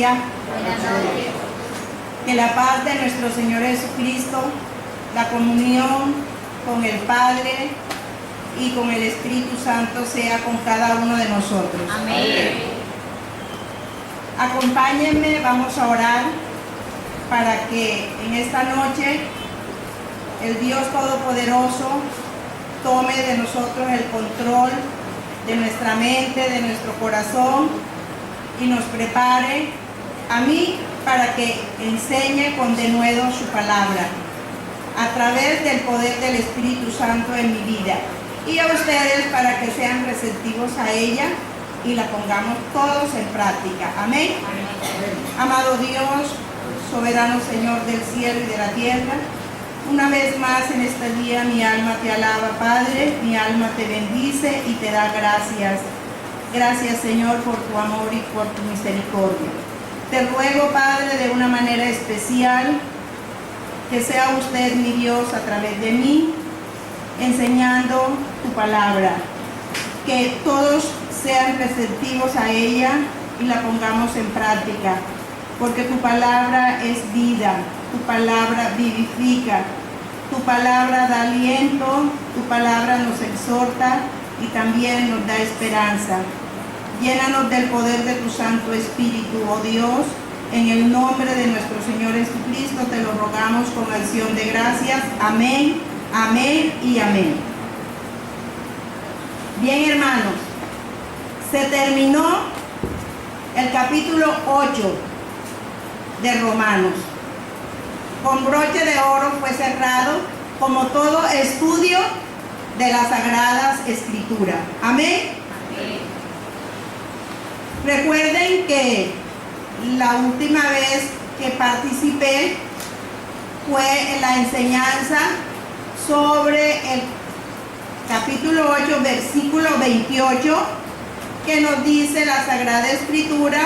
iglesia. Que la paz de nuestro Señor Jesucristo, la comunión con el Padre y con el Espíritu Santo sea con cada uno de nosotros. Amén. Acompáñenme, vamos a orar para que en esta noche el Dios Todopoderoso tome de nosotros el control de nuestra mente, de nuestro corazón y nos prepare a mí para que enseñe con denuedo su palabra a través del poder del Espíritu Santo en mi vida, y a ustedes para que sean receptivos a ella y la pongamos todos en práctica. Amén. Amado Dios, soberano Señor del cielo y de la tierra, una vez más en este día mi alma te alaba, Padre, mi alma te bendice y te da gracias. Gracias, Señor, por tu amor y por tu misericordia. Te ruego, Padre, de una manera especial, que sea usted mi Dios a través de mí, enseñando tu palabra, que todos sean receptivos a ella y la pongamos en práctica, porque tu palabra es vida, tu palabra vivifica, tu palabra da aliento, tu palabra nos exhorta y también nos da esperanza. Llénanos del poder de tu Santo Espíritu, oh Dios, en el nombre de nuestro Señor Jesucristo te lo rogamos con acción de gracias. Amén, amén y amén. Bien, hermanos, se terminó el capítulo 8 de Romanos. Con broche de oro fue cerrado, como todo estudio de las Sagradas Escrituras. Amén. Recuerden que la última vez que participé fue en la enseñanza sobre el capítulo 8, versículo 28, que nos dice la Sagrada Escritura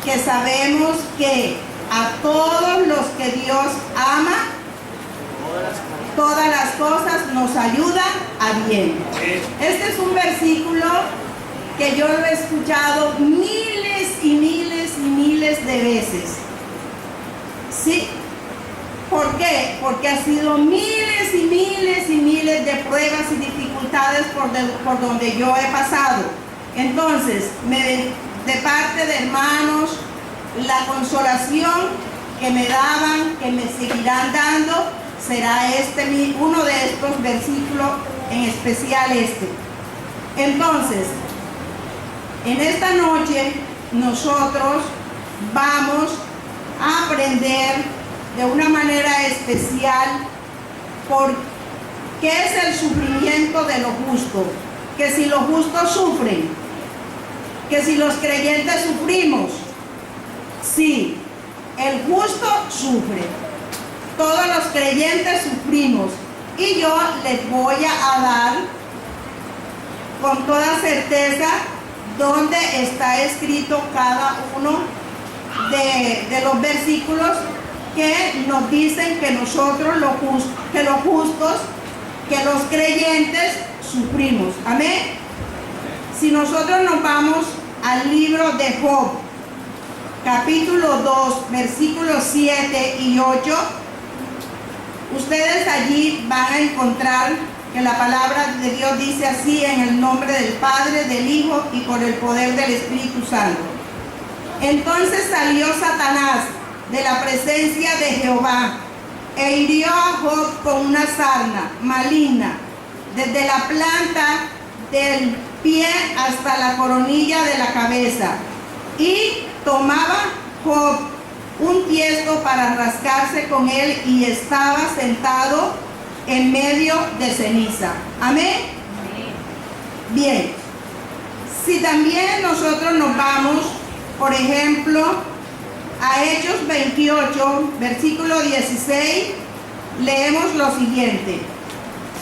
que sabemos que a todos los que Dios ama, todas las cosas nos ayudan a bien. Este es un versículo que yo lo he escuchado miles y miles y miles de veces. ¿Sí? ¿Por qué? Porque ha sido miles y miles y miles de pruebas y dificultades por donde yo he pasado. Entonces, de parte de hermanos, la consolación que me daban, que me seguirán dando, será uno de estos versículos, en especial este. Entonces, en esta noche nosotros vamos a aprender de una manera especial por qué es el sufrimiento de los justos, que si los justos sufren, que si los creyentes sufrimos. Sí, el justo sufre, todos los creyentes sufrimos, y yo les voy a dar con toda certeza donde está escrito cada uno de los versículos que nos dicen que nosotros, que los justos, que los creyentes sufrimos. Amén. Si nosotros nos vamos al libro de Job, capítulo 2, versículos 7 y 8, ustedes allí van a encontrar que la palabra de Dios dice así: en el nombre del Padre, del Hijo y por el poder del Espíritu Santo. Entonces salió Satanás de la presencia de Jehová e hirió a Job con una sarna maligna, desde la planta del pie hasta la coronilla de la cabeza. Y tomaba Job un tiesto para rascarse con él y estaba sentado en medio de ceniza. Amén. Bien, si también nosotros nos vamos, por ejemplo, a Hechos 28, versículo 16, leemos lo siguiente: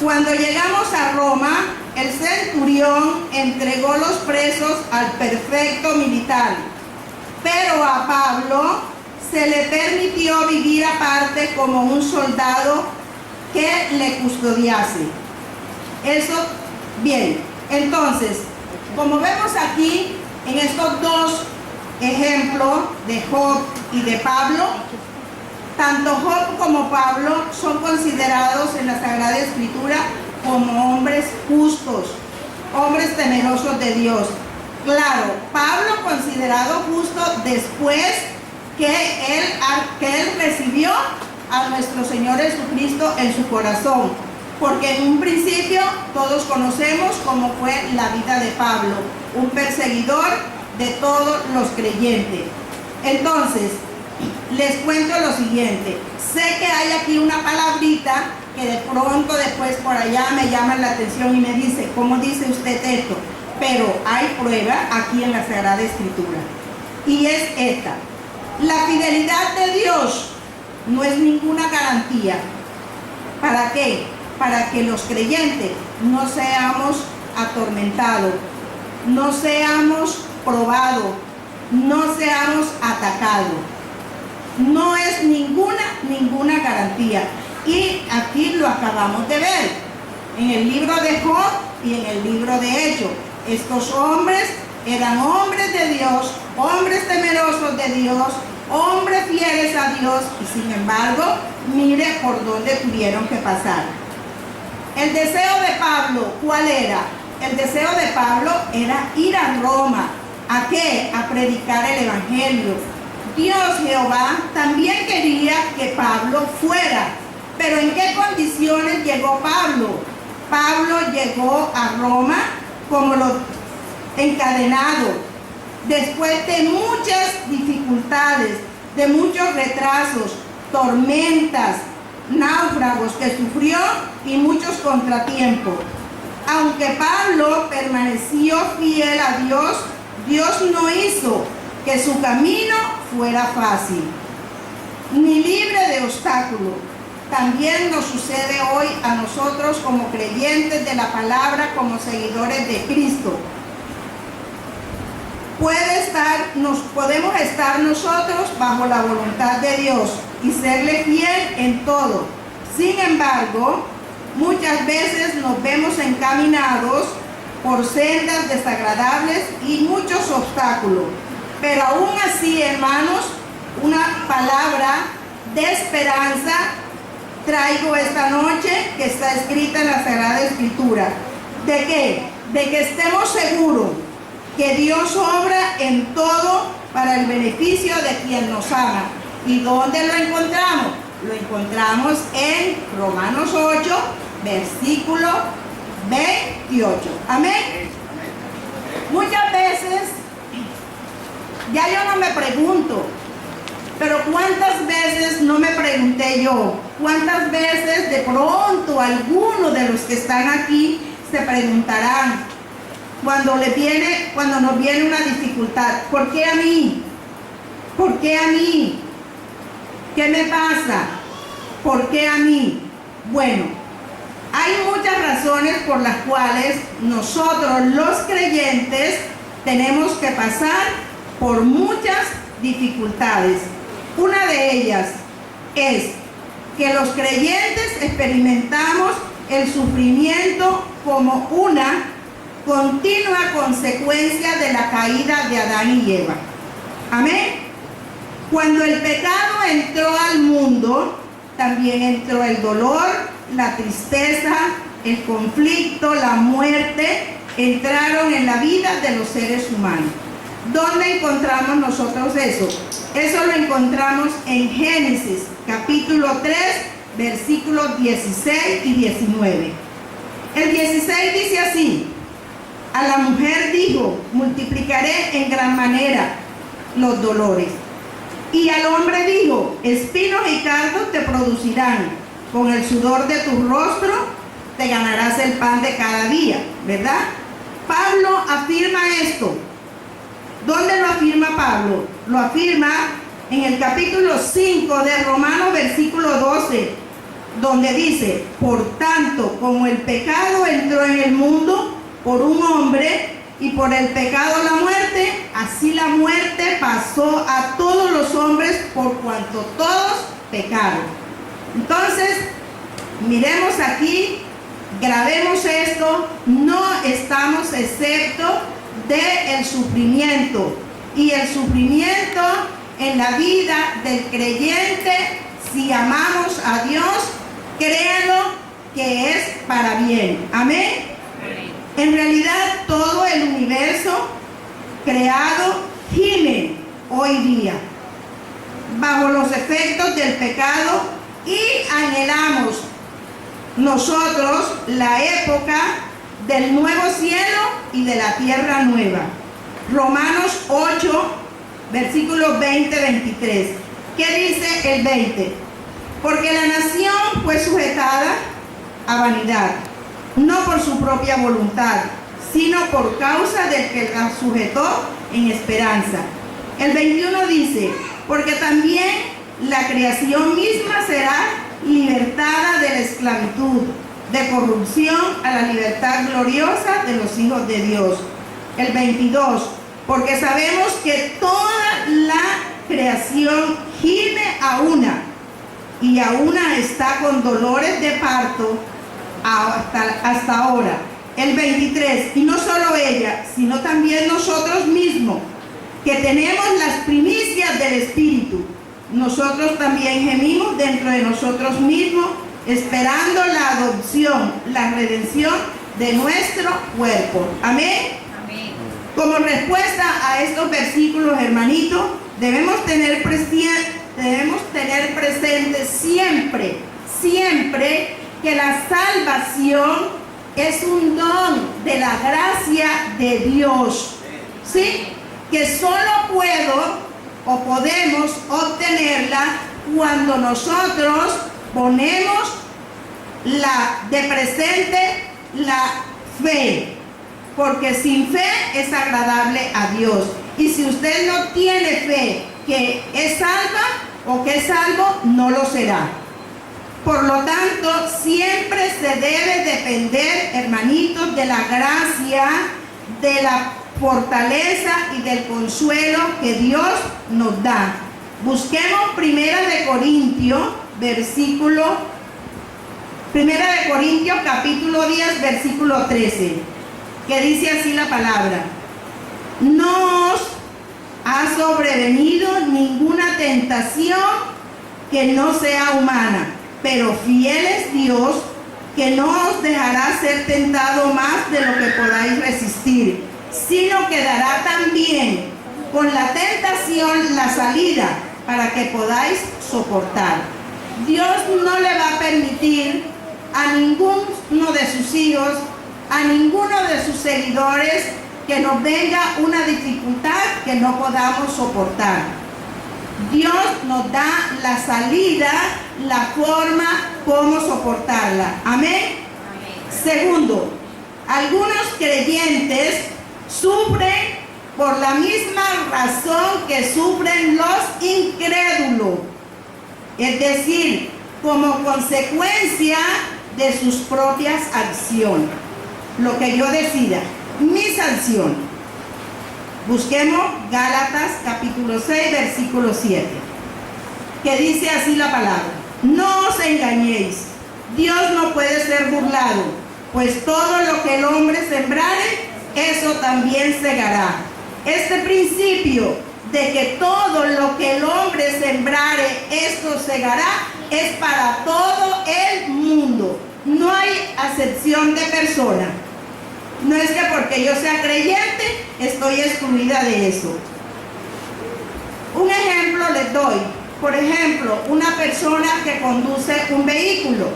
cuando llegamos a Roma, el centurión entregó los presos al prefecto militar, pero a Pablo se le permitió vivir aparte como un soldado que le custodiase. Eso, bien. Entonces, como vemos aquí en estos dos ejemplo de Job y de Pablo. Tanto Job como Pablo son considerados en la Sagrada Escritura como hombres justos, hombres temerosos de Dios. Claro, Pablo considerado justo después que él recibió a nuestro Señor Jesucristo en su corazón, porque en un principio todos conocemos cómo fue la vida de Pablo, un perseguidor de todos los creyentes. Entonces, les cuento lo siguiente. Sé que hay aquí una palabrita que de pronto después por allá me llama la atención y me dice, ¿cómo dice usted esto? Pero hay prueba aquí en la Sagrada Escritura. Y es esta. La fidelidad de Dios no es ninguna garantía. ¿Para qué? Para que los creyentes no seamos atormentados, no seamos probados, no seamos atacados. No es ninguna garantía. Y aquí lo acabamos de ver en el libro de Job y en el libro de Hechos. Estos hombres eran hombres de Dios, hombres temerosos de Dios, hombres fieles a Dios, y sin embargo, mire por dónde tuvieron que pasar. El deseo de Pablo, ¿cuál era? El deseo de Pablo era ir a Roma. ¿A qué? A predicar el Evangelio. Dios Jehová también quería que Pablo fuera. Pero ¿en qué condiciones llegó Pablo? Pablo llegó a Roma como encadenado, después de muchas dificultades, de muchos retrasos, tormentas, náufragos que sufrió y muchos contratiempos. Aunque Pablo permaneció fiel a Dios, Dios no hizo que su camino fuera fácil, ni libre de obstáculos. También nos sucede hoy a nosotros como creyentes de la palabra, como seguidores de Cristo. Podemos estar nosotros bajo la voluntad de Dios y serle fiel en todo. Sin embargo, muchas veces nos vemos encaminados por sendas desagradables y muchos obstáculos. Pero aún así, hermanos, una palabra de esperanza traigo esta noche que está escrita en la Sagrada Escritura. ¿De qué? De que estemos seguros que Dios obra en todo para el beneficio de quien nos ama. ¿Y dónde lo encontramos? Lo encontramos en Romanos 8, versículo 28. Amén. Muchas veces, ya yo no me pregunto, pero ¿cuántas veces no me pregunté yo? ¿Cuántas veces de pronto algunos de los que están aquí se preguntarán cuando nos viene una dificultad? ¿Por qué a mí? ¿Por qué a mí? ¿Qué me pasa? ¿Por qué a mí? Bueno, hay muchas razones por las cuales nosotros los creyentes tenemos que pasar por muchas dificultades. Una de ellas es que los creyentes experimentamos el sufrimiento como una continua consecuencia de la caída de Adán y Eva. Amén. Cuando el pecado entró al mundo, también entró el dolor, la tristeza, el conflicto, la muerte, entraron en la vida de los seres humanos. ¿Dónde encontramos nosotros eso? Eso lo encontramos en Génesis, capítulo 3, versículos 16 y 19. El 16 dice así: a la mujer dijo, multiplicaré en gran manera los dolores. Y al hombre dijo, espinos y cardos te producirán, con el sudor de tu rostro te ganarás el pan de cada día, ¿verdad? Pablo afirma esto. ¿Dónde lo afirma Pablo? Lo afirma en el capítulo 5 de Romanos, versículo 12, donde dice, por tanto, como el pecado entró en el mundo por un hombre, y por el pecado la muerte, así la muerte pasó a todos los hombres por cuanto todos pecaron. Entonces, miremos aquí, grabemos esto, no estamos exceptos del sufrimiento. y el sufrimiento en la vida del creyente, si amamos a Dios, créanlo que es para bien. Amén. En realidad todo el universo creado gime hoy día bajo los efectos del pecado y anhelamos nosotros la época del nuevo cielo y de la tierra nueva. Romanos 8, versículos 20-23. ¿Qué dice el 20? Porque la nación fue sujetada a vanidad, no por su propia voluntad, sino por causa del que la sujetó en esperanza. El 21 dice, porque también la creación misma será libertada de la esclavitud, de corrupción a la libertad gloriosa de los hijos de Dios. El 22, porque sabemos que toda la creación gime a una, y a una está con dolores de parto hasta ahora. El 23, y no solo ella, sino también nosotros mismos, que tenemos las primicias del Espíritu. Nosotros también gemimos dentro de nosotros mismos, esperando la adopción, la redención de nuestro cuerpo. Amén. Amén. Como respuesta a estos versículos, hermanitos, debemos tener presente siempre que la salvación es un don de la gracia de Dios, ¿sí? Que solo podemos obtenerla cuando nosotros ponemos de presente la fe, porque sin fe es agradable a Dios. Y si usted no tiene fe que es salva o que es salvo, no lo será. Por lo tanto, siempre se debe depender, hermanitos, de la gracia, de la fortaleza y del consuelo que Dios nos da. Busquemos Primera de Corintios capítulo 10, versículo 13, que dice así la palabra: no os ha sobrevenido ninguna tentación que no sea humana, pero fiel es Dios, que no os dejará ser tentado más de lo que podáis resistir, sino que dará también con la tentación la salida para que podáis soportar. Dios no le va a permitir a ninguno de sus hijos, a ninguno de sus seguidores, que nos venga una dificultad que no podamos soportar. Dios nos da la salida, la forma como soportarla. Amén. Segundo, algunos creyentes sufren por la misma razón que sufren los incrédulos, es decir, como consecuencia de sus propias acciones. Lo que yo decida, mi sanción. Busquemos Gálatas capítulo 6, versículo 7, que dice así la palabra: no os engañéis, Dios no puede ser burlado, pues todo lo que el hombre sembrare, eso también segará. Este principio de que todo lo que el hombre sembrare, esto segará, es para todo el mundo. No hay acepción de persona. No es que porque yo sea creyente estoy excluida de eso. Un ejemplo les doy. Por ejemplo, una persona que conduce un vehículo,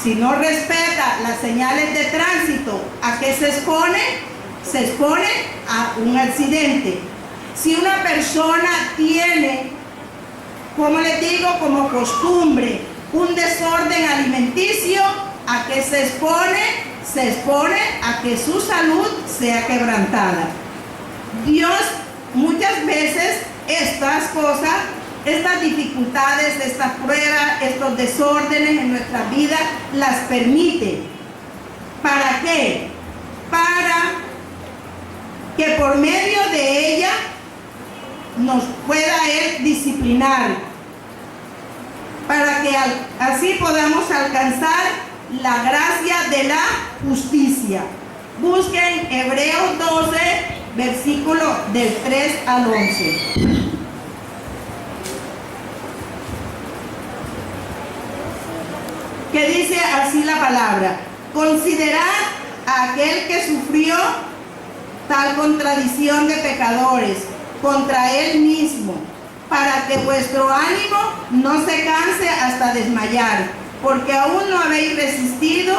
si no respeta las señales de tránsito, ¿a qué se expone? Se expone a un accidente. Si una persona tiene, como les digo, como costumbre, un desorden alimenticio, ¿a qué se expone? Se expone a que su salud sea quebrantada. Dios muchas veces estas cosas, estas dificultades, estas pruebas, estos desórdenes en nuestra vida las permite. ¿Para qué? Para que por medio de ella nos pueda Él disciplinar, para que así podamos alcanzar la gracia de la justicia. Busquen Hebreos 12, versículo del 3 al 11. Que dice así la palabra: considerad a aquel que sufrió tal contradicción de pecadores contra él mismo, para que vuestro ánimo no se canse hasta desmayar, porque aún no habéis resistido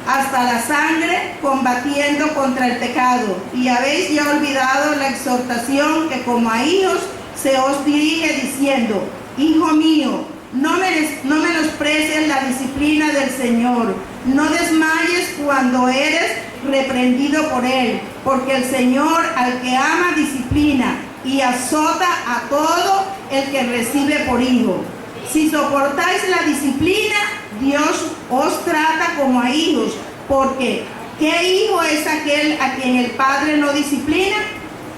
hasta la sangre combatiendo contra el pecado, y habéis ya olvidado la exhortación que como a hijos se os dirige diciendo: hijo mío, no menosprecies la disciplina del Señor, no desmayes cuando eres reprendido por Él, porque el Señor al que ama disciplina y azota a todo el que recibe por hijo. Si soportáis la disciplina, Dios os trata como a hijos, porque ¿qué hijo es aquel a quien el Padre no disciplina?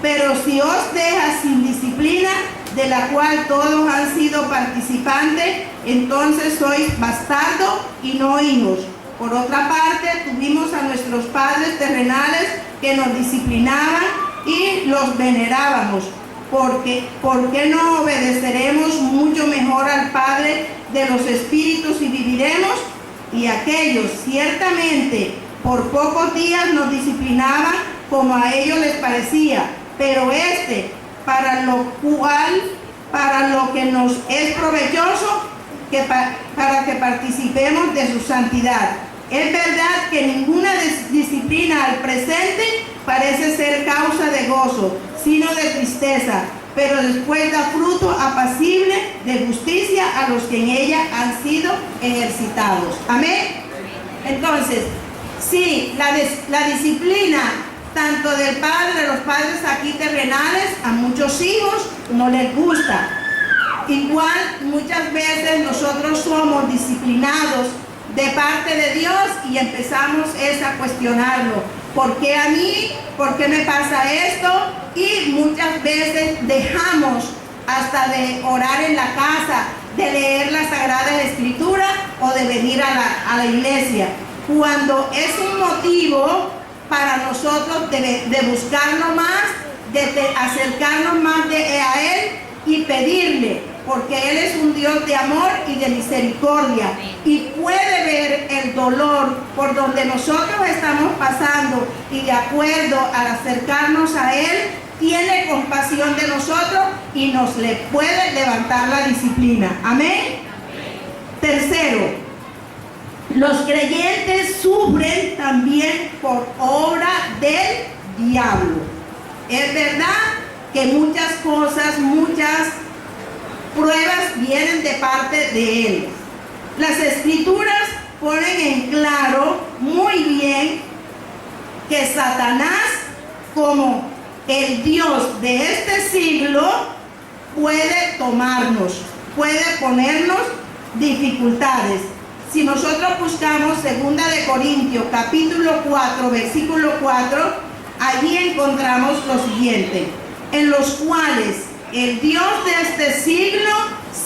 Pero si os deja sin disciplina, de la cual todos han sido participantes, entonces sois bastardos y no hijos. Por otra parte, tuvimos a nuestros padres terrenales que nos disciplinaban y los venerábamos. ¿Por qué no obedeceremos mucho mejor al Padre de los espíritus y viviremos? Y aquellos ciertamente por pocos días nos disciplinaban como a ellos les parecía, pero para lo que nos es provechoso, para que participemos de su santidad. Es verdad que ninguna disciplina al presente parece ser causa de gozo, sino de tristeza, pero después da fruto apacible de justicia a los que en ella han sido ejercitados. Amén. Entonces, sí, la disciplina tanto del padre, de los padres aquí terrenales, a muchos hijos no les gusta. Igual muchas veces nosotros somos disciplinados de parte de Dios y empezamos a cuestionarlo. ¿Por qué a mí? ¿Por qué me pasa esto? Y muchas veces dejamos hasta de orar en la casa, de leer la Sagrada Escritura o de venir a la iglesia, cuando es un motivo para nosotros de buscarlo más, de acercarnos más a Él y pedirle, porque Él es un Dios de amor y de misericordia y puede ver el dolor por donde nosotros estamos pasando, y de acuerdo al acercarnos a Él tiene compasión de nosotros y nos le puede levantar la disciplina. Amén. Tercero, los creyentes sufren también por obra del diablo. Es verdad que muchas cosas, muchas pruebas vienen de parte de él. Las escrituras ponen en claro muy bien que Satanás, como el Dios de este siglo, puede tomarnos, puede ponernos dificultades. Si nosotros buscamos 2 de Corintios capítulo 4 versículo 4, allí encontramos lo siguiente: en los cuales el Dios de este siglo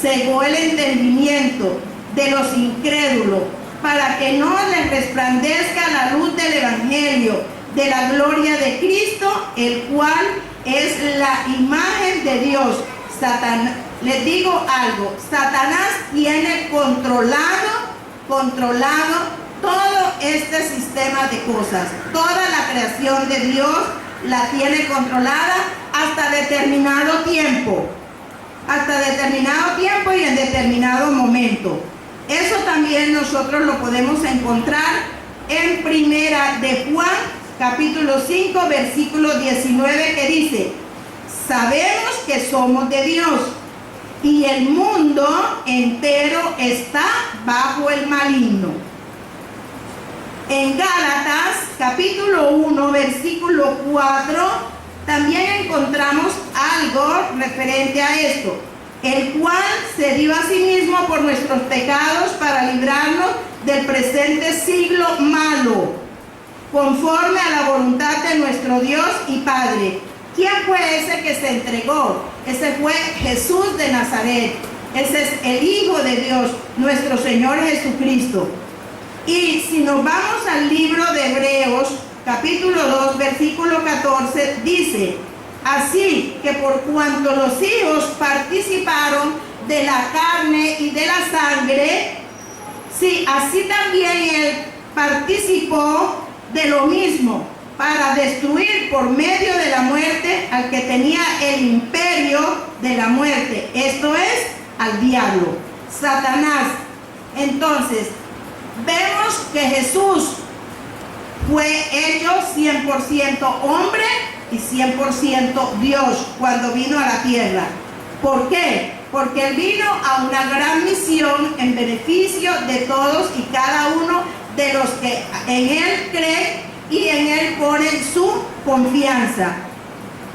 cegó el entendimiento de los incrédulos, para que no les resplandezca la luz del Evangelio de la gloria de Cristo, el cual es la imagen de Dios. Les digo algo: Satanás tiene controlado todo este sistema de cosas. Toda la creación de Dios la tiene controlada hasta determinado tiempo y en determinado momento. Eso también nosotros lo podemos encontrar en Primera de Juan capítulo 5 versículo 19, que dice: sabemos que somos de Dios y el mundo entero está bajo el maligno. En Gálatas capítulo 1 versículo 4 también encontramos algo referente a esto: el cual se dio a sí mismo por nuestros pecados para librarnos del presente siglo malo, conforme a la voluntad de nuestro Dios y Padre. ¿Quién fue ese que se entregó? Ese fue Jesús de Nazaret. Ese es el Hijo de Dios, nuestro Señor Jesucristo. Y si nos vamos al libro de Hebreos, capítulo 2, versículo 14, dice: así que por cuanto los hijos participaron de la carne y de la sangre, sí, así también él participó de lo mismo, para destruir por medio de la muerte al que tenía el imperio de la muerte, esto es, al diablo, Satanás. Entonces, vemos que Jesús fue hecho 100% hombre y 100% Dios cuando vino a la tierra. ¿Por qué? Porque Él vino a una gran misión en beneficio de todos y cada uno de los que en Él creen y en Él ponen su confianza.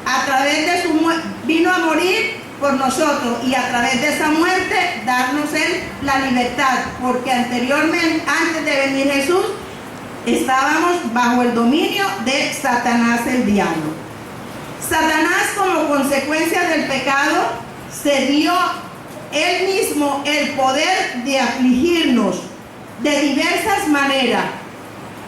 A través de su muerte, vino a morir por nosotros y a través de esa muerte darnos Él la libertad, porque anteriormente, antes de venir Jesús, estábamos bajo el dominio de Satanás, el diablo. Satanás, como consecuencia del pecado, se dio él mismo el poder de afligirnos de diversas maneras.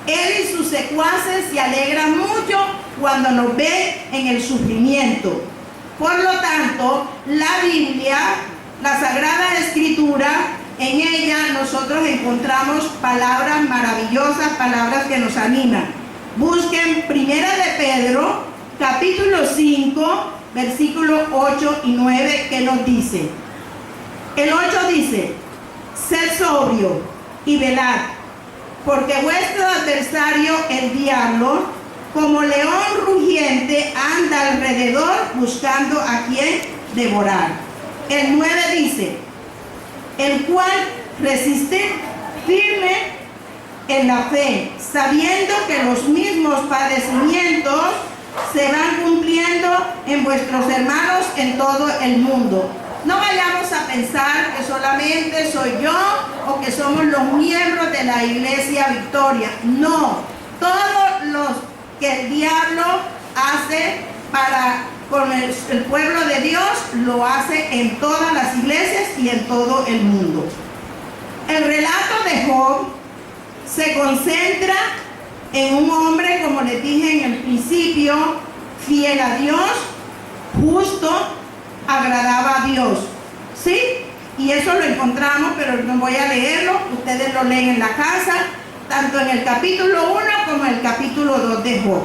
Él y sus secuaces se alegran mucho cuando nos ven en el sufrimiento. Por lo tanto, la Biblia, la Sagrada Escritura, en ella nosotros encontramos palabras maravillosas, palabras que nos animan. Busquen Primera de Pedro, capítulo 5, versículos 8 y 9, que nos dice. El 8 dice: sed sobrio y velad, porque vuestro adversario, el diablo, como león rugiente, anda alrededor buscando a quien devorar. El 9 dice: el cual resiste firme en la fe, sabiendo que los mismos padecimientos se van cumpliendo en vuestros hermanos en todo el mundo. No vayamos a pensar que solamente soy yo o que somos los miembros de la Iglesia Victoria. No, todos los que el diablo hace con el pueblo de Dios, lo hace en todas las iglesias y en todo el mundo. El relato de Job se concentra en un hombre, como les dije en el principio, fiel a Dios, justo, agradaba a Dios. ¿Sí? Y eso lo encontramos, pero no voy a leerlo, ustedes lo leen en la casa, tanto en el capítulo 1 como en el capítulo 2 de Job.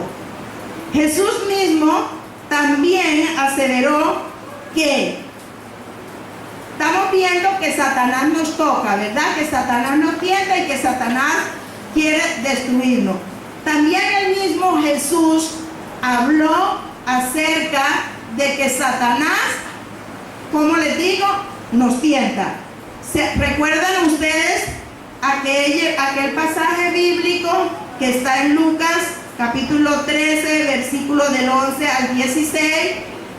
Jesús mismo también aseveró que estamos viendo que Satanás nos toca, ¿verdad? Que Satanás nos tienta y que Satanás quiere destruirnos. También el mismo Jesús habló acerca de que Satanás, como les digo, nos tienta. ¿Recuerdan ustedes aquel pasaje bíblico que está en Lucas capítulo 13, versículo del 11 al 16,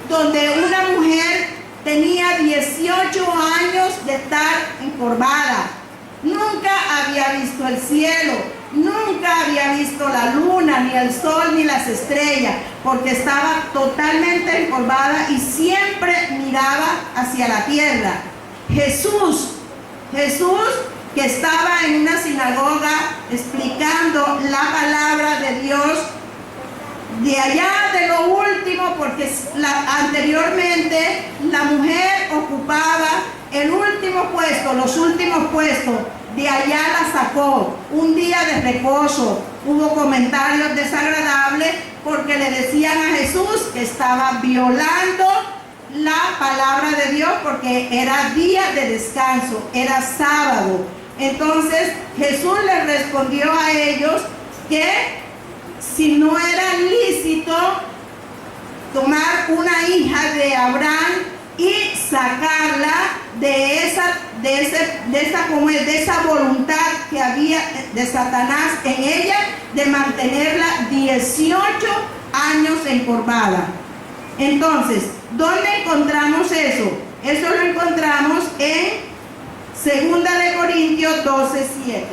donde una mujer tenía 18 años de estar encorvada? Nunca había visto el cielo, nunca había visto la luna, ni el sol, ni las estrellas, porque estaba totalmente encorvada y siempre miraba hacia la tierra. Jesús, que estaba en una sinagoga explicando la palabra de Dios, de allá de lo último, porque anteriormente la mujer ocupaba el último puesto, los últimos puestos, de allá la sacó. Un día de reposo, hubo comentarios desagradables porque le decían a Jesús que estaba violando la palabra de Dios, porque era día de descanso, era sábado. Entonces Jesús les respondió a ellos que si no era lícito tomar una hija de Abraham y sacarla de esa voluntad que había de Satanás en ella, de mantenerla 18 años encorvada. Entonces, ¿dónde encontramos eso? Eso lo encontramos en 2 de Corintios 12:7.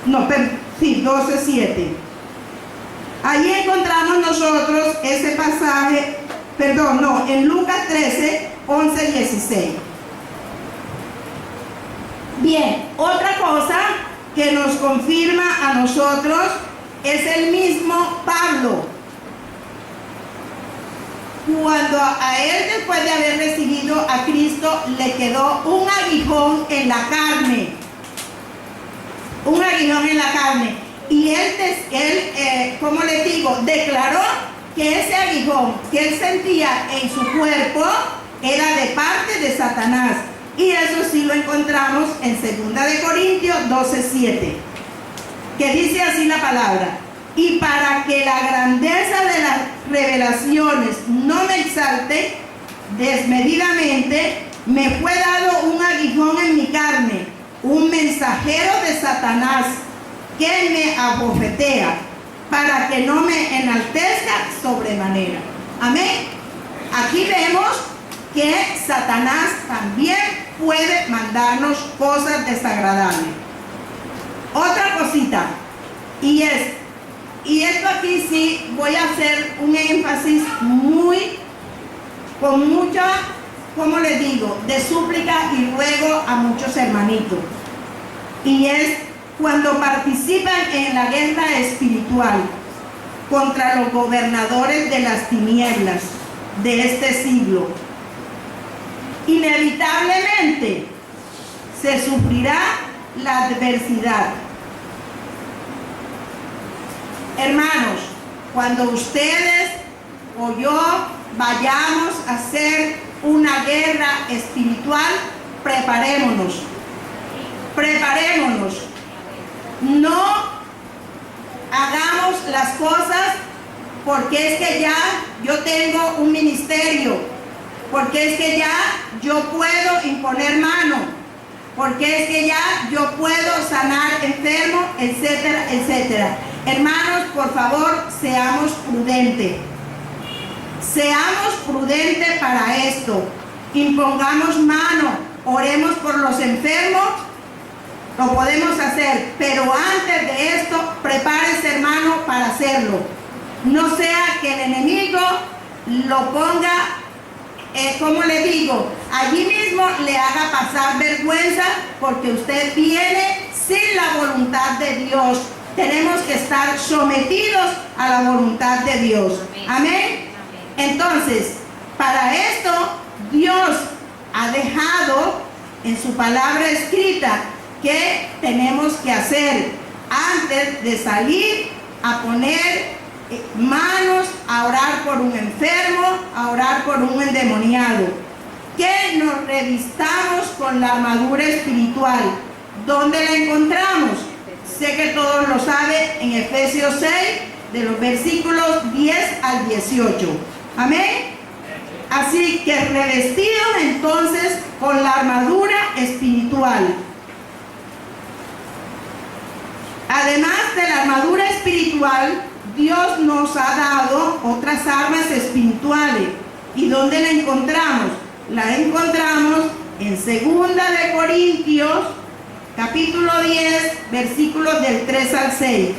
No, 12:7. Allí encontramos nosotros ese pasaje, en Lucas 13, 11, 16. Bien, otra cosa que nos confirma a nosotros es el mismo Pablo. Cuando a él, después de haber recibido a Cristo, le quedó un aguijón en la carne. Un aguijón en la carne. Y él, como les digo, declaró que ese aguijón que él sentía en su cuerpo era de parte de Satanás. Y eso sí lo encontramos en 2 de Corintios 12:7, que dice así la palabra: y para que la grandeza de las revelaciones no me exalte desmedidamente, me fue dado un aguijón en mi carne, un mensajero de Satanás que me abofetea, para que no me enaltezca sobremanera. Amén. Aquí vemos que Satanás también puede mandarnos cosas desagradables. Otra cosita, y esto aquí sí voy a hacer un énfasis con mucha, como les digo, de súplica y ruego a muchos hermanitos. Y es cuando participan en la guerra espiritual contra los gobernadores de las tinieblas de este siglo. Inevitablemente se sufrirá la adversidad. Hermanos, cuando ustedes o yo vayamos a hacer una guerra espiritual, preparémonos. No hagamos las cosas porque es que ya yo tengo un ministerio, porque es que ya yo puedo imponer mano, porque es que ya yo puedo sanar enfermos, etcétera, etcétera. Hermanos, por favor, seamos prudentes. Seamos prudentes para esto. Impongamos mano, oremos por los enfermos. Lo podemos hacer, pero antes de esto, prepárese, hermano, para hacerlo. No sea que el enemigo lo ponga, como le digo, allí mismo le haga pasar vergüenza, porque usted viene sin la voluntad de Dios. Tenemos que estar sometidos a la voluntad de Dios. Amén. Entonces, para esto, Dios ha dejado en su palabra escrita que tenemos que hacer antes de salir a poner manos, a orar por un enfermo, a orar por un endemoniado. Que nos revistamos con la armadura espiritual. ¿Dónde la encontramos? Sé que todos lo saben, en Efesios 6, de los versículos 10 al 18. Amén. Así que revestidos entonces con la armadura espiritual. Además de la armadura espiritual, Dios nos ha dado otras armas espirituales. ¿Y dónde la encontramos? La encontramos en 2 de Corintios, capítulo 10, versículos del 3 al 6.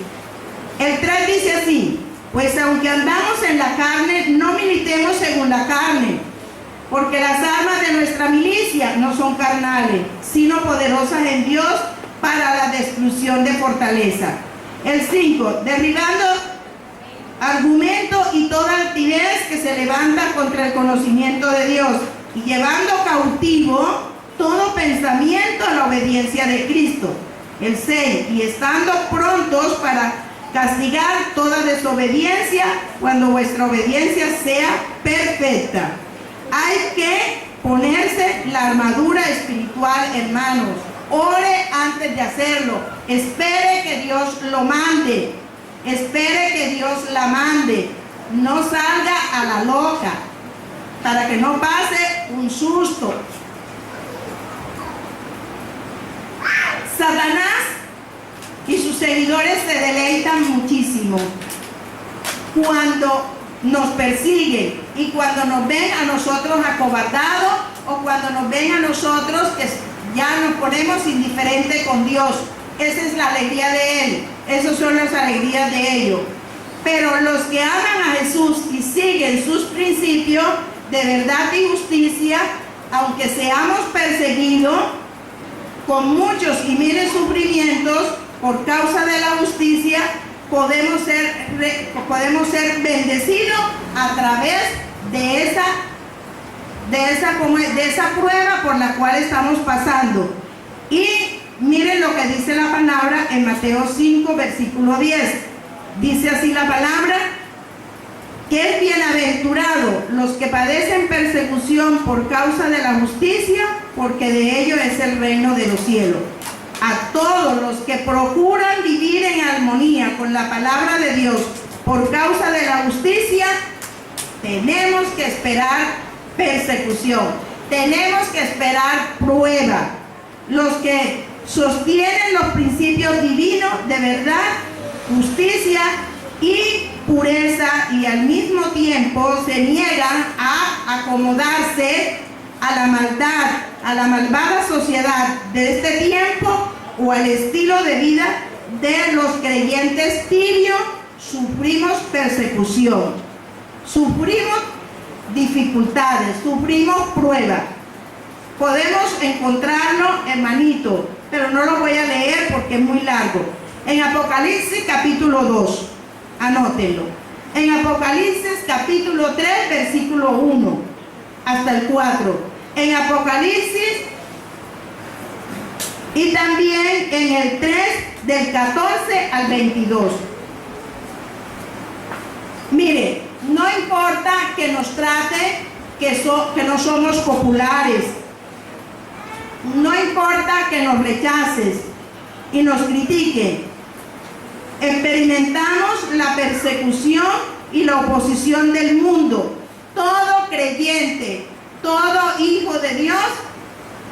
El 3 dice así: pues aunque andamos en la carne, no militemos según la carne, porque las armas de nuestra milicia no son carnales, sino poderosas en Dios para la destrucción de fortaleza. El 5, derribando argumentos y toda altivez que se levanta contra el conocimiento de Dios, y llevando cautivo todo pensamiento a la obediencia de Cristo. El 6, y estando prontos para castigar toda desobediencia cuando vuestra obediencia sea perfecta. Hay que ponerse la armadura espiritual, hermanos. Ore antes de hacerlo. Espere que Dios lo mande. Espere que Dios la mande. No salga a la loca, para que no pase un susto. Satanás y sus seguidores se deleitan muchísimo cuando nos persiguen y cuando nos ven a nosotros acobardados, o cuando nos ven a nosotros que ya nos ponemos indiferentes con Dios. Esa es la alegría de Él. Esas son las alegrías de ellos. Pero los que aman a Jesús y siguen sus principios de verdad y justicia, aunque seamos perseguidos con muchos y miles sufrimientos por causa de la justicia, podemos ser bendecidos a través de esa prueba por la cual estamos pasando. Y miren lo que dice la palabra en Mateo 5, versículo 10. Dice así la palabra: que es bienaventurado los que padecen persecución por causa de la justicia, porque de ellos es el reino de los cielos. A todos los que procuran vivir en armonía con la palabra de Dios por causa de la justicia, tenemos que esperar persecución, tenemos que esperar prueba. Los que sostienen los principios divinos de verdad, justicia y pureza, y al mismo tiempo se niegan a acomodarse a la maldad, a la malvada sociedad de este tiempo o al estilo de vida de los creyentes tibios, sufrimos persecución, sufrimos dificultades, sufrimos pruebas. Podemos encontrarlo, hermanito, pero no lo voy a leer porque es muy largo. En Apocalipsis capítulo 2, anótenlo. En Apocalipsis capítulo 3, versículo 1 hasta el 4. En Apocalipsis y también en el 3 del 14 al 22. Mire, no importa que nos trate que no somos populares, no importa que nos rechaces y nos critiquen. Experimentamos la persecución y la oposición del mundo. Todo creyente, todo hijo de Dios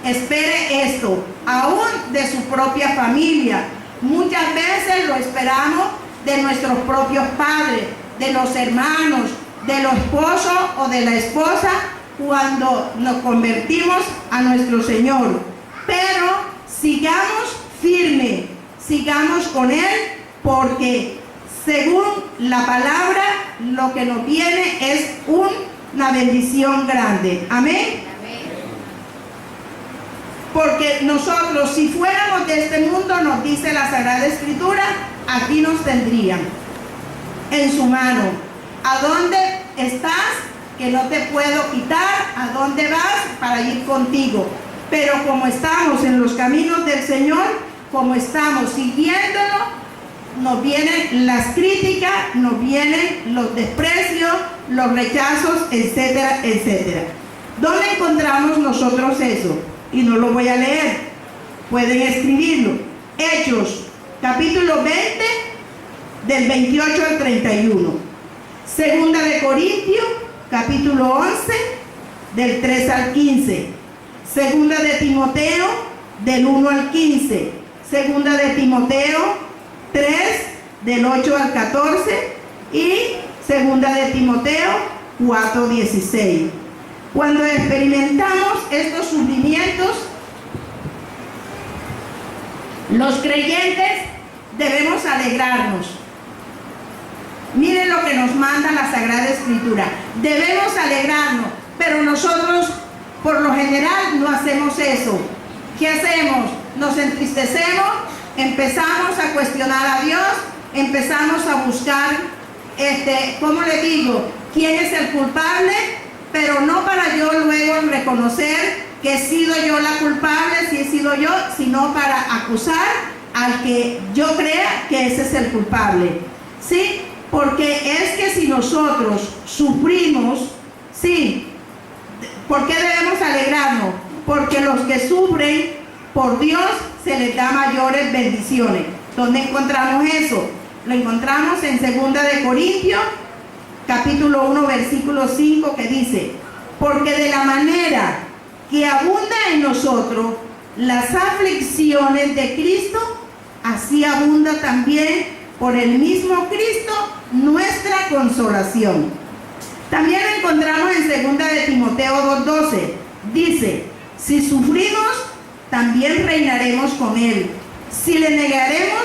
espere esto, aún de su propia familia. Muchas veces lo esperamos de nuestros propios padres, de los hermanos, de los esposos o de la esposa cuando nos convertimos a nuestro Señor. Pero sigamos firmes, sigamos con Él, porque según la palabra lo que nos viene es una bendición grande. Amén. Porque nosotros, si fuéramos de este mundo, nos dice la Sagrada Escritura, aquí nos tendrían en su mano. ¿A dónde estás? Que no te puedo quitar. ¿A dónde vas? Para ir contigo. Pero como estamos en los caminos del Señor, como estamos siguiéndolo, nos vienen las críticas, nos vienen los desprecios, los rechazos, etcétera, etcétera. ¿Dónde encontramos nosotros eso? Y no lo voy a leer, pueden escribirlo. Hechos, capítulo 20, del 28 al 31. Segunda de Corintios, capítulo 11, del 3 al 15. Segunda de Timoteo, del 1 al 15. Segunda de Timoteo 3, del 8 al 14. Y segunda de Timoteo 4, 16. Cuando experimentamos estos sufrimientos, los creyentes debemos alegrarnos. Miren lo que nos manda la Sagrada Escritura. Debemos alegrarnos, pero nosotros por lo general no hacemos eso. ¿Qué hacemos? Nos entristecemos, empezamos a cuestionar a Dios, empezamos a buscar, ¿cómo le digo? ¿Quién es el culpable? Pero no para yo luego reconocer que he sido yo la culpable, si he sido yo, sino para acusar al que yo crea que ese es el culpable. ¿Sí? Porque es que si nosotros sufrimos, sí, ¿por qué debemos alegrarnos? Porque los que sufren por Dios se les da mayores bendiciones. ¿Dónde encontramos eso? Lo encontramos en 2 de Corintios, capítulo 1, versículo 5, que dice: porque de la manera que abunda en nosotros las aflicciones de Cristo, así abunda también por el mismo Cristo nuestra consolación. También lo encontramos en 2 de Timoteo 2:12. Dice: si sufrimos, también reinaremos con Él. Si le negaremos,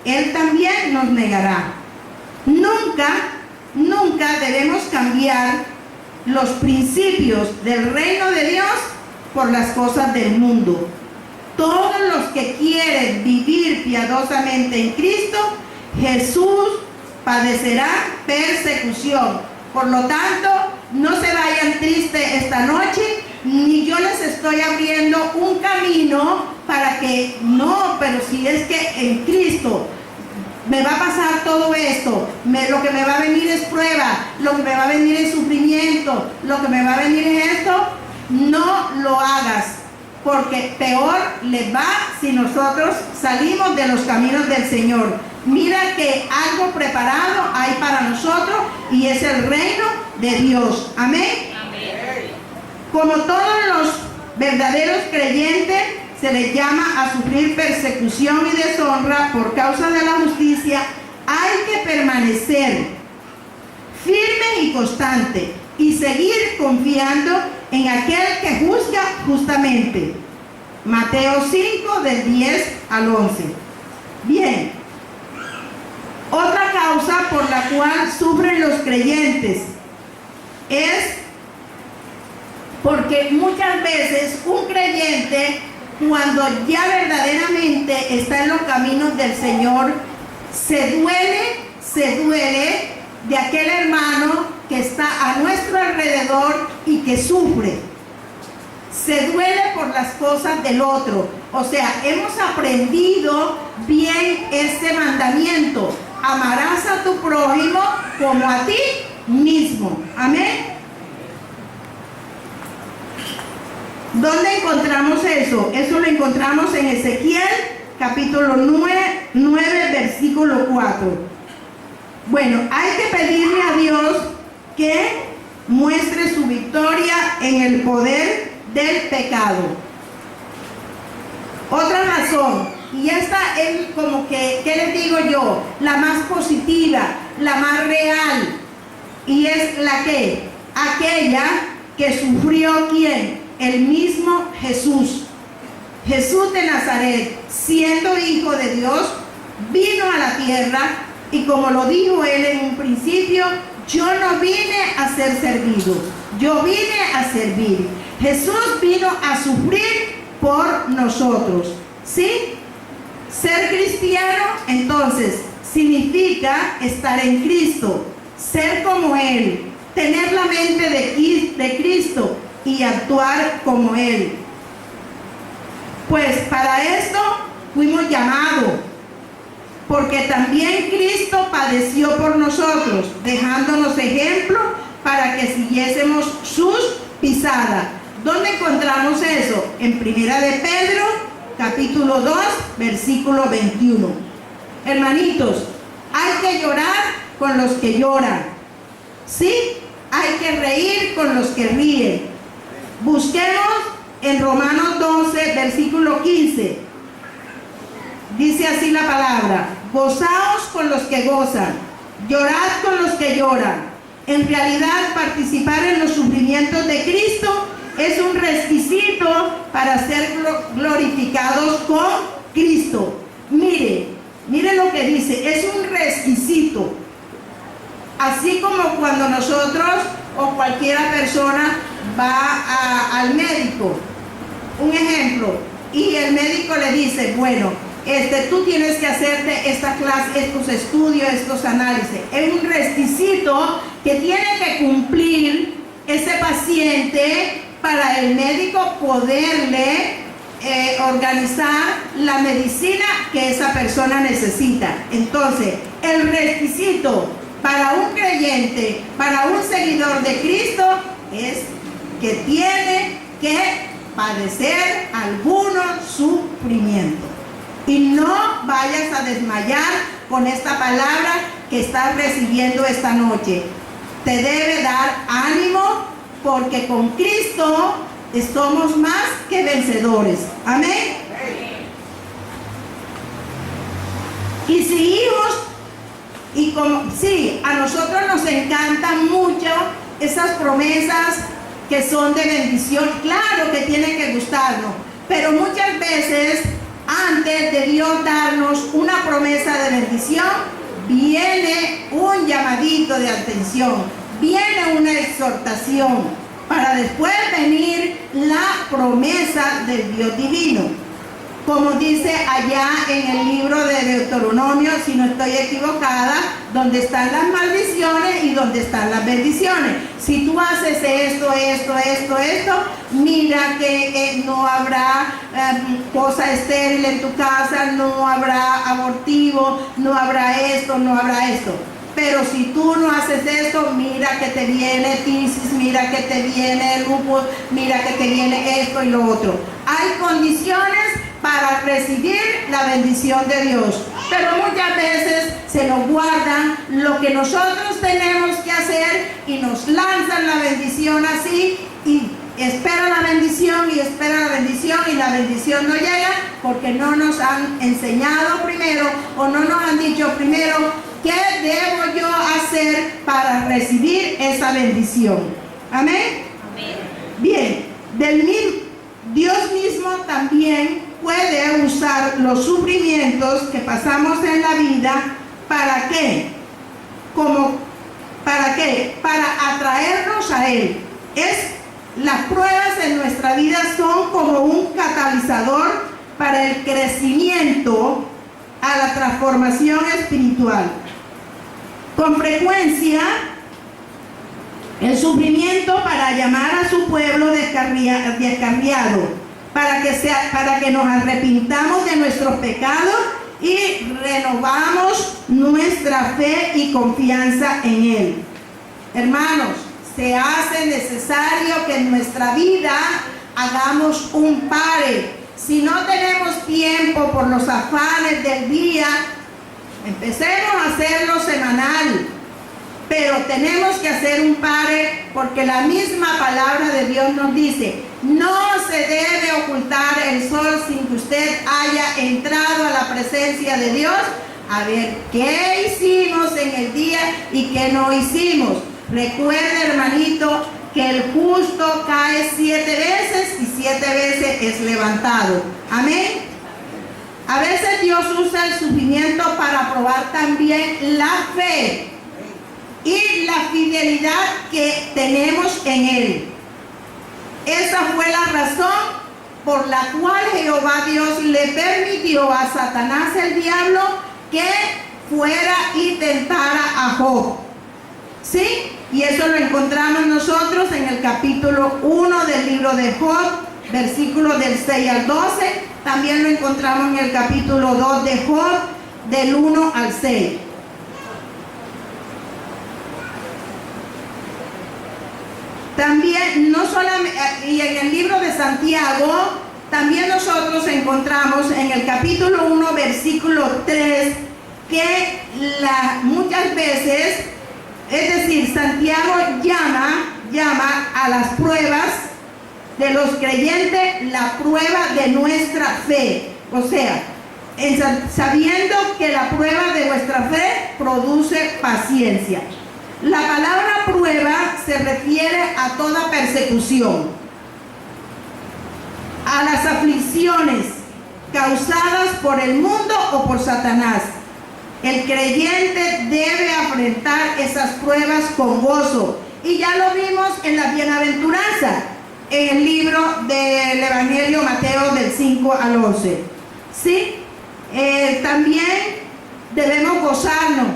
Él también nos negará. Nunca debemos cambiar los principios del reino de Dios por las cosas del mundo. Todos los que quieren vivir piadosamente en Cristo Jesús padecerá persecución. Por lo tanto, no se vayan tristes esta noche, ni yo les estoy abriendo un camino para que no, pero si es que en Cristo me va a pasar todo esto, lo que me va a venir es prueba, lo que me va a venir es sufrimiento, lo que me va a venir es esto, no lo hagas, porque peor les va si nosotros salimos de los caminos del Señor. Mira que algo preparado hay para nosotros y es el reino de Dios. Amén. Amén. Como todos los verdaderos creyentes, se les llama a sufrir persecución y deshonra por causa de la justicia. Hay que permanecer firme y constante y seguir confiando en aquel que juzga justamente. Mateo 5, del 10 al 11. Bien. Otra causa por la cual sufren los creyentes es porque muchas veces un creyente, cuando ya verdaderamente está en los caminos del Señor, se duele de aquel hermano que está a nuestro alrededor y que sufre. Se duele por las cosas del otro. O sea, hemos aprendido bien este mandamiento: amarás a tu prójimo como a ti mismo. Amén. ¿Dónde encontramos eso? Eso lo encontramos en Ezequiel, capítulo 9, versículo 4. Bueno, hay que pedirle a Dios que muestre su victoria en el poder del pecado. Otra razón, y esta es como que, ¿qué les digo yo? La más positiva, la más real, y es la que, aquella que sufrió, ¿quién? El mismo Jesús. Jesús de Nazaret, siendo hijo de Dios, vino a la tierra y como lo dijo él en un principio, yo no vine a ser servido, yo vine a servir. Jesús vino a sufrir por nosotros, ¿sí? Ser cristiano, entonces, significa estar en Cristo, ser como Él, tener la mente de Cristo y actuar como Él. Pues para esto fuimos llamados, porque también Cristo padeció por nosotros, dejándonos ejemplo para que siguiésemos sus pisadas. ¿Dónde encontramos eso? En Primera de Pedro, capítulo 2, versículo 21. Hermanitos, hay que llorar con los que lloran, ¿sí? Hay que reír con los que ríen. Busquemos en Romanos 12, versículo 15. Dice así la palabra: gozaos con los que gozan, llorad con los que lloran. En realidad, participar en los sufrimientos de Cristo es un requisito para ser glorificados con Cristo. Mire lo que dice, es un requisito. Así como cuando nosotros o cualquiera persona va al médico, un ejemplo, y el médico le dice, bueno, tú tienes que hacerte esta clase, estos estudios, estos análisis. Es un requisito que tiene que cumplir ese paciente para el médico poderle organizar la medicina que esa persona necesita. Entonces, el requisito para un creyente, para un seguidor de Cristo, es que tiene que padecer alguno sufrimiento. Y no vayas a desmayar con esta palabra que estás recibiendo esta noche. Te debe dar ánimo, porque con Cristo somos más que vencedores. Amén. Y si hijos, y como sí, a nosotros nos encantan mucho esas promesas que son de bendición. Claro que tienen que gustarnos, pero muchas veces antes de Dios darnos una promesa de bendición, viene un llamadito de atención, viene una exhortación, para después venir la promesa del Dios divino. como dice allá en el libro de Deuteronomio, si no estoy equivocada, donde están las maldiciones y donde están las bendiciones. Si tú haces esto, mira que no habrá cosa estéril en tu casa, no habrá abortivo, no habrá esto, no habrá esto. Pero si tú no haces esto, mira que te viene tisis, mira que te viene lupus, mira que te viene esto y lo otro. Hay condiciones para recibir la bendición de Dios, pero muchas veces se nos guardan lo que nosotros tenemos que hacer y nos lanzan la bendición así y espera la bendición y espera la bendición y la bendición no llega porque no nos han enseñado primero o no nos han dicho primero qué debo yo hacer para recibir esa bendición. Amén. Amén. Bien, Dios mismo también puede usar los sufrimientos que pasamos en la vida. ¿Para qué? ¿Para qué? Para atraernos a Él. Las pruebas en nuestra vida son como un catalizador para el crecimiento, a la transformación espiritual. Con frecuencia, el sufrimiento para llamar a su pueblo descarriado, para que nos arrepintamos de nuestros pecados y renovamos nuestra fe y confianza en Él. Hermanos, se hace necesario que en nuestra vida hagamos un pare. Si no tenemos tiempo por los afanes del día, empecemos a hacerlo semanal. Pero tenemos que hacer un pare porque la misma palabra de Dios nos dice: no se debe ocultar el sol sin que usted haya entrado a la presencia de Dios a ver qué hicimos en el día y qué no hicimos. Recuerde, hermanito, que el justo cae 7 veces y 7 veces es levantado. Amén. A veces Dios usa el sufrimiento para probar también la fe y la fidelidad que tenemos en Él. Esa fue la razón por la cual Jehová Dios le permitió a Satanás, el diablo, que fuera y tentara a Job. ¿Sí? Y eso lo encontramos nosotros en el capítulo 1 del libro de Job, versículos del 6 al 12. También lo encontramos en el capítulo 2 de Job, del 1 al 6. También, no solamente, y en el libro de Santiago, también nosotros encontramos en el capítulo 1, versículo 3, que muchas veces, es decir, Santiago llama a las pruebas de los creyentes la prueba de nuestra fe. O sea, sabiendo que la prueba de nuestra fe produce paciencia. La palabra prueba se refiere a toda persecución, a las aflicciones causadas por el mundo o por Satanás. El creyente debe afrontar esas pruebas con gozo. Y ya lo vimos en la bienaventuranza, en el libro del Evangelio Mateo del 5 al 11. ¿Sí? También debemos gozarnos.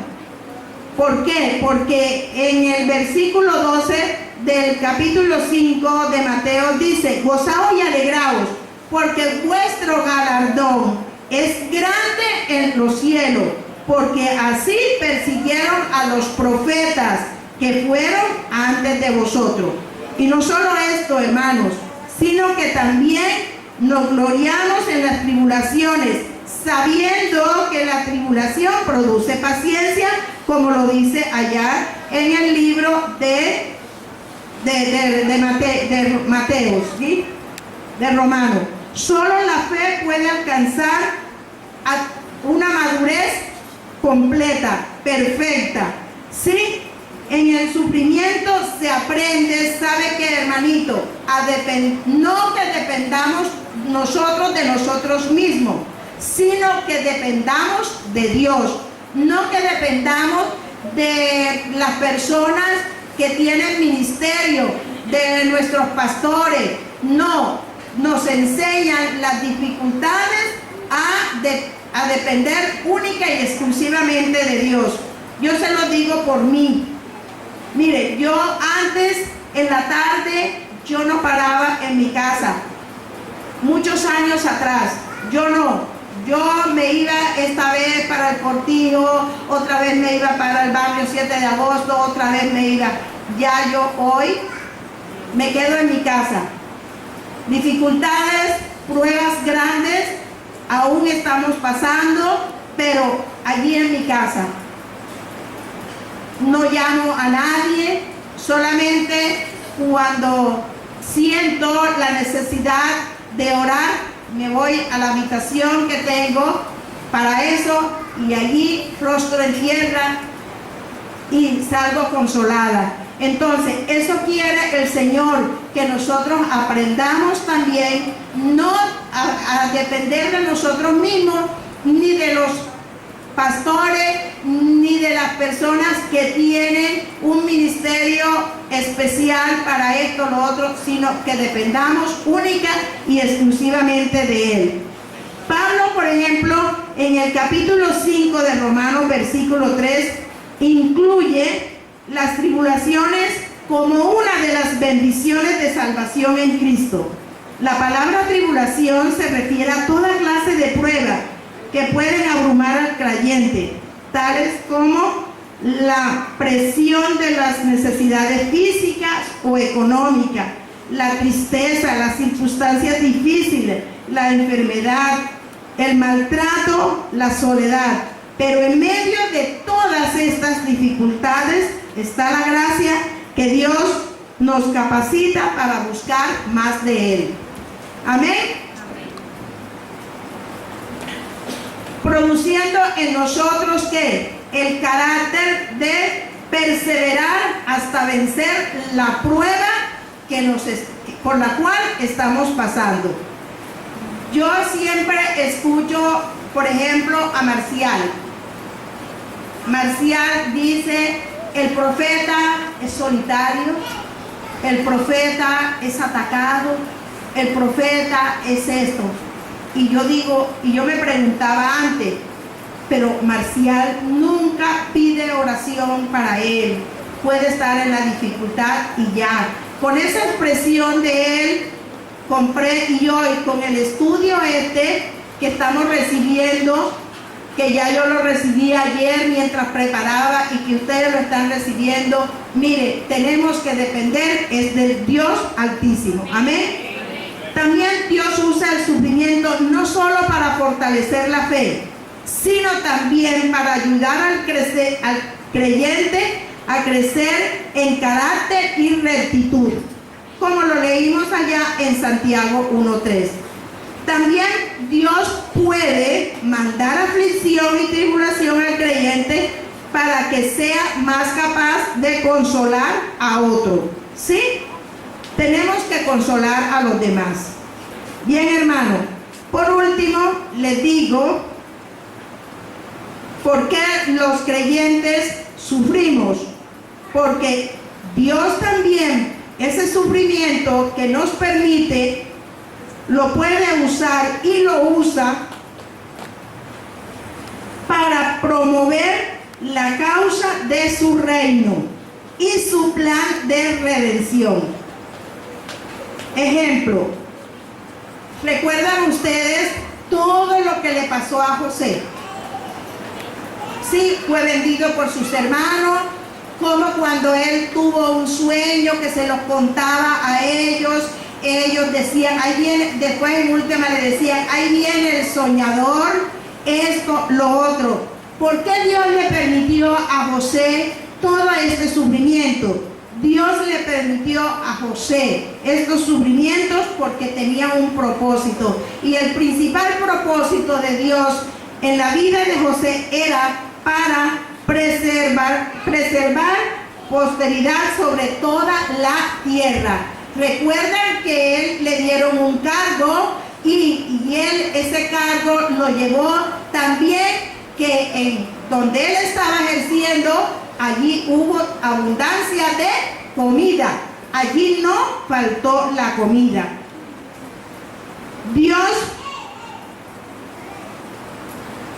¿Por qué? Porque en el versículo 12 del capítulo 5 de Mateo dice: gozaos y alegraos, porque vuestro galardón es grande en los cielos, porque así persiguieron a los profetas que fueron antes de vosotros. Y no solo esto, hermanos, sino que también nos gloriamos en las tribulaciones, sabiendo que la tribulación produce paciencia, como lo dice allá en el libro de Mateo, ¿sí? De Romanos. Solo la fe puede alcanzar una madurez completa, perfecta, ¿sí? En el sufrimiento se aprende, ¿sabe qué, hermanito? No que dependamos nosotros de nosotros mismos, sino que dependamos de Dios. No que dependamos de las personas que tienen ministerio, de nuestros pastores. No, nos enseñan las dificultades a depender única y exclusivamente de Dios. Yo se lo digo por mí. Mire, yo antes en la tarde yo no paraba en mi casa. Muchos años atrás, yo me iba esta vez para el Cortijo, otra vez me iba para el barrio 7 de agosto, otra vez me iba. Ya yo hoy me quedo en mi casa. Dificultades, pruebas grandes, aún estamos pasando, pero allí en mi casa. No llamo a nadie, solamente cuando siento la necesidad de orar, me voy a la habitación que tengo para eso y allí rostro en tierra y salgo consolada. Entonces, eso quiere el Señor, que nosotros aprendamos también no a depender de nosotros mismos, ni de los pastores, ni de las personas que tienen un ministerio especial para esto o lo otro, sino que dependamos única y exclusivamente de Él. Pablo, por ejemplo, en el capítulo 5 de Romanos, versículo 3, incluye las tribulaciones como una de las bendiciones de salvación en Cristo. La palabra tribulación se refiere a toda clase de pruebas que pueden abrumar al creyente, tales como la presión de las necesidades físicas o económicas, la tristeza, las circunstancias difíciles, la enfermedad, el maltrato, la soledad. Pero en medio de todas estas dificultades está la gracia que Dios nos capacita para buscar más de Él. Amén. Produciendo en nosotros ¿qué? El carácter de perseverar hasta vencer la prueba por la cual estamos pasando. Yo siempre escucho, por ejemplo, a Marcial. Marcial dice: el profeta es solitario, el profeta es atacado, el profeta es esto. Y yo me preguntaba antes, pero Marcial nunca pide oración para él. Puede estar en la dificultad y ya. Con esa expresión de él, compré, y hoy con el estudio que estamos recibiendo, que ya yo lo recibí ayer mientras preparaba y que ustedes lo están recibiendo, mire, tenemos que depender es del Dios Altísimo. Amén. También Dios usa el sufrimiento no solo para fortalecer la fe, sino también para ayudar al creyente a crecer en carácter y rectitud, como lo leímos allá en Santiago 1:3. También Dios puede mandar aflicción y tribulación al creyente para que sea más capaz de consolar a otro. ¿Sí? Tenemos que consolar a los demás. Bien, hermano. Por último, les digo por qué los creyentes sufrimos. Porque Dios también, ese sufrimiento que nos permite, lo puede usar y lo usa para promover la causa de su reino y su plan de redención. Ejemplo, ¿recuerdan ustedes todo lo que le pasó a José? Sí, fue vendido por sus hermanos, como cuando él tuvo un sueño que se los contaba a ellos decían, ahí viene, después en última le decían, ahí viene el soñador, esto, lo otro. ¿Por qué Dios le permitió a José todo este sufrimiento? Dios le permitió a José estos sufrimientos porque tenía un propósito. Y el principal propósito de Dios en la vida de José era para preservar posteridad sobre toda la tierra. Recuerdan que él le dieron un cargo y él ese cargo lo llevó también, que en donde él estaba ejerciendo, allí hubo abundancia de comida. Allí no faltó la comida. Dios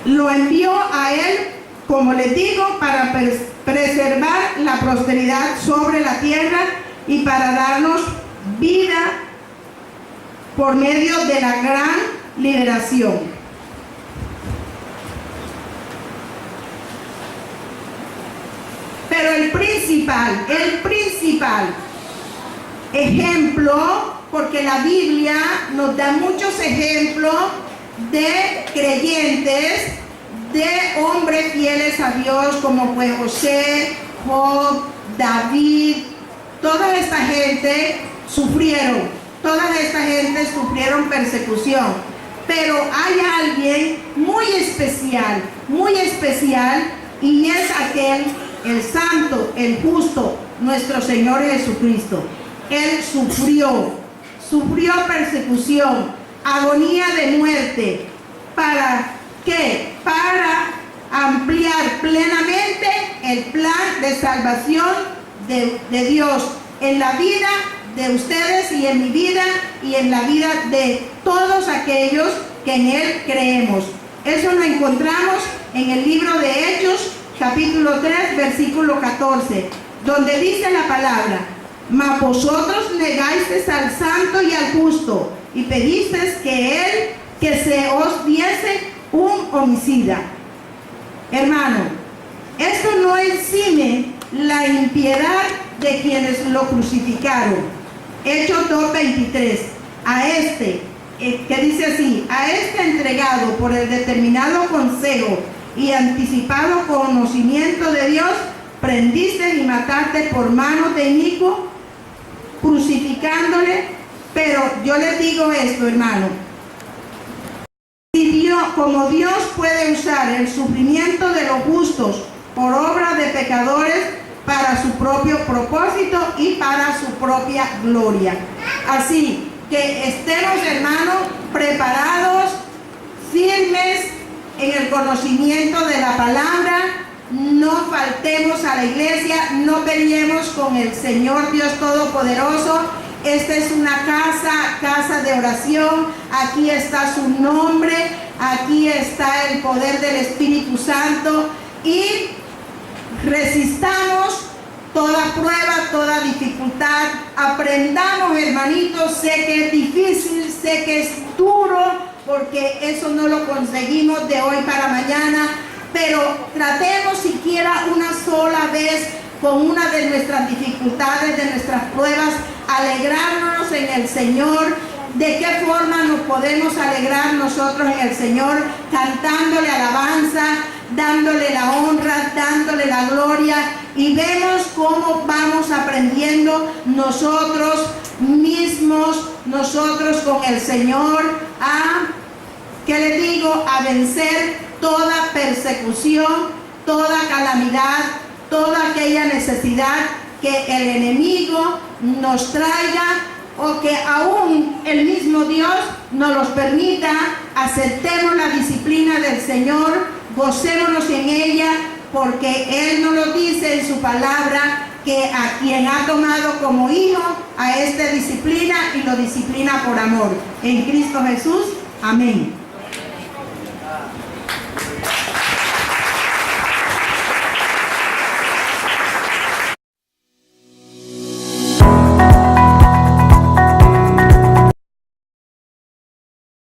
lo envió a él, como les digo, para preservar la prosperidad sobre la tierra y para darnos vida por medio de la gran liberación. Pero el principal ejemplo, porque la Biblia nos da muchos ejemplos de creyentes, de hombres fieles a Dios, como fue José, Job, David. Toda esta gente sufrieron persecución. Pero hay alguien muy especial, y es aquel, el santo, el justo, nuestro Señor Jesucristo. Él sufrió persecución, agonía de muerte. ¿Para qué? Para ampliar plenamente el plan de salvación de Dios en la vida de ustedes y en mi vida y en la vida de todos aquellos que en Él creemos. Eso lo encontramos en el libro de Hechos, capítulo 3, versículo 14, donde dice la palabra: mas vosotros negasteis al santo y al justo, y pedisteis que se os diese un homicida. Hermano, esto no exime la impiedad de quienes lo crucificaron. Hechos 2:23. A este, que dice así: a este entregado por el determinado consejo y anticipado conocimiento de Dios, prendiste y mataste por manos de inicuo, crucificándole. Pero yo les digo esto, hermano: como Dios puede usar el sufrimiento de los justos por obra de pecadores para su propio propósito y para su propia gloria. Así que estemos, hermanos, preparados, firmes en el conocimiento de la palabra. No faltemos a la iglesia, no peleemos con el Señor Dios Todopoderoso. Esta es una casa de oración. Aquí está su nombre, aquí está el poder del Espíritu Santo, y resistamos toda prueba, toda dificultad. Aprendamos, hermanitos. Sé que es difícil, sé que es duro, porque eso no lo conseguimos de hoy para mañana, pero tratemos siquiera una sola vez, con una de nuestras dificultades, de nuestras pruebas, alegrarnos en el Señor. ¿De qué forma nos podemos alegrar nosotros en el Señor? Cantándole alabanza, dándole la honra, dándole la gloria, y vemos cómo vamos aprendiendo nosotros mismos, nosotros con el Señor, ¿qué le digo? A vencer toda persecución, toda calamidad, toda aquella necesidad que el enemigo nos traiga, o que aún el mismo Dios nos los permita. Aceptemos la disciplina del Señor, gocémonos en ella, porque Él nos lo dice en su palabra, que a quien ha tomado como hijo, a este disciplina, y lo disciplina por amor. En Cristo Jesús. Amén.